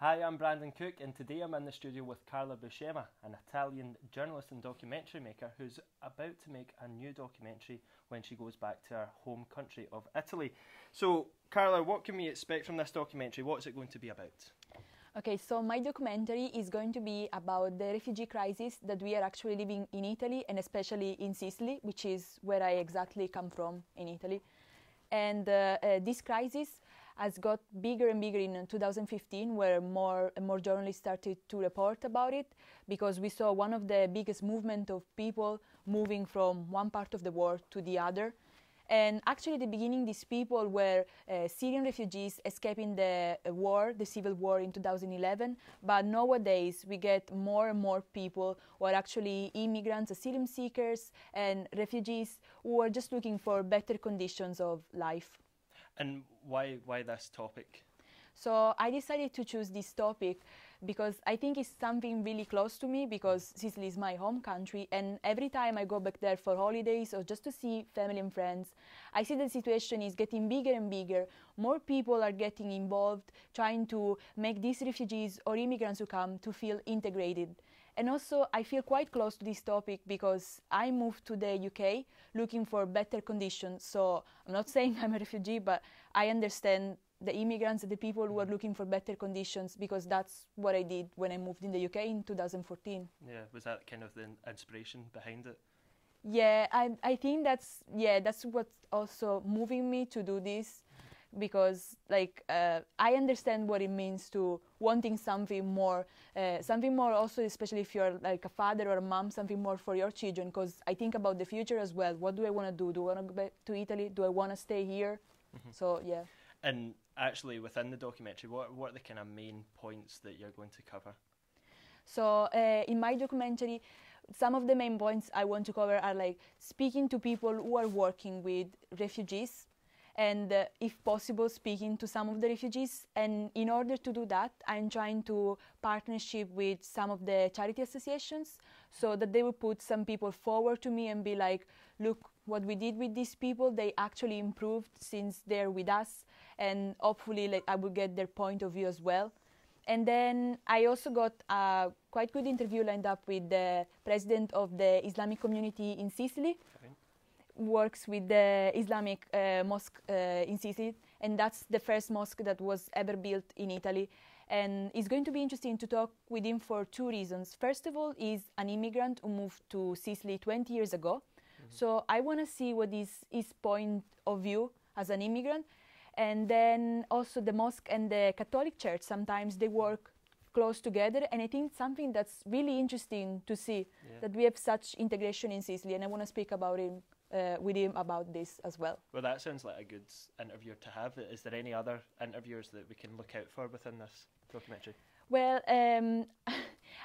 Hi, I'm Brandon Cook, and today I'm in the studio with Carla Buscema, an Italian journalist and documentary maker who's about to make a new documentary when she goes back to her home country of Italy. So, Carla, what can we expect from this documentary? What's it going to be about? Okay, so my documentary is going to be about the refugee crisis that we are actually living in Italy, and especially in Sicily, which is where I exactly come from in Italy. And this crisis has got bigger and bigger in 2015, where more and more journalists started to report about it, because we saw one of the biggest movement of people moving from one part of the world to the other. And actually, at the beginning, these people were Syrian refugees escaping the war, the civil war in 2011. But nowadays, we get more and more people who are actually immigrants, asylum seekers, and refugees who are just looking for better conditions of life. And why this topic? So I decided to choose this topic because I think it's something really close to me, because Sicily is my home country, and every time I go back there for holidays or just to see family and friends, I see the situation is getting bigger and bigger. More people are getting involved, trying to make these refugees or immigrants who come to feel integrated. And also I feel quite close to this topic because I moved to the UK looking for better conditions. So I'm not saying I'm a refugee, but I understand the immigrants, the people who are looking for better conditions, because that's what I did when I moved in the UK in 2014. Yeah, was that kind of the inspiration behind it? Yeah, I think that's what's also moving me to do this, because I understand what it means to wanting something more also, especially if you're like a father or a mom, something more for your children, because I think about the future as well. What do I want to do? Do I want to go back to Italy? Do I want to stay here? So yeah. And actually, within the documentary, what are the kind of main points that you're going to cover? So in my documentary, some of the main points I want to cover are like speaking to people who are working with refugees, and if possible, speaking to some of the refugees. And in order to do that, I'm trying to partnership with some of the charity associations, so that they will put some people forward to me and be like, look, what we did with these people, they actually improved since they're with us, and hopefully I will get their point of view as well. And then I also got a quite good interview lined up with the president of the Islamic community in Sicily. Okay. Works with the Islamic mosque in Sicily, and that's the first mosque that was ever built in Italy. And it's going to be interesting to talk with him for two reasons. First of all, he's an immigrant who moved to Sicily 20 years ago. So I want to see what is his point of view as an immigrant. And then also the mosque and the Catholic Church, sometimes they work close together, and I think something that's really interesting to see, that we have such integration in Sicily, and I want to speak about it with him about this as well. Well, that sounds like a good interview to have. Is there any other interviewers that we can look out for within this documentary? Well,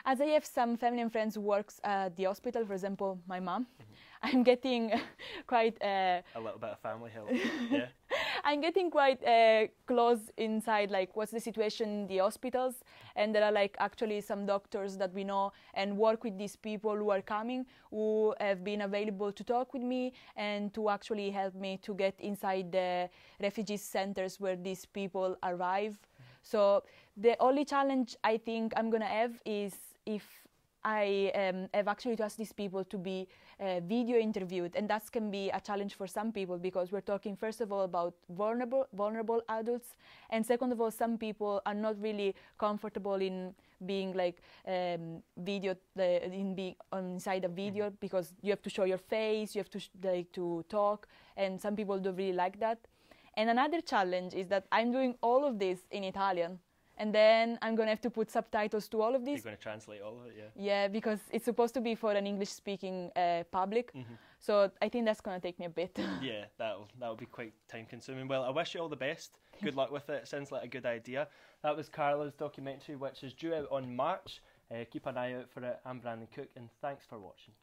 as I have some family and friends who works at the hospital, for example, my mom, I'm getting quite... a little bit of family help, yeah. I'm getting quite close inside, like what's the situation in the hospitals, and there are like actually some doctors that we know and work with these people who are coming, who have been available to talk with me and to actually help me to get inside the refugee centers where these people arrive. So the only challenge I think I'm gonna have is if I have actually to ask these people to be video interviewed, and that can be a challenge for some people, because we're talking first of all about vulnerable adults, and second of all, some people are not really comfortable in being like videoed, in being inside a video, because you have to show your face, you have to to talk, and some people don't really like that. And another challenge is that I'm doing all of this in Italian, and then I'm going to have to put subtitles to all of this. You're going to translate all of it, yeah? Yeah, because it's supposed to be for an English-speaking public. So I think that's going to take me a bit. Yeah, that'll be quite time-consuming. Well, I wish you all the best. Good luck with it. Sounds like a good idea. That was Carla's documentary, which is due out on March. Keep an eye out for it. I'm Brandon Cook, and thanks for watching.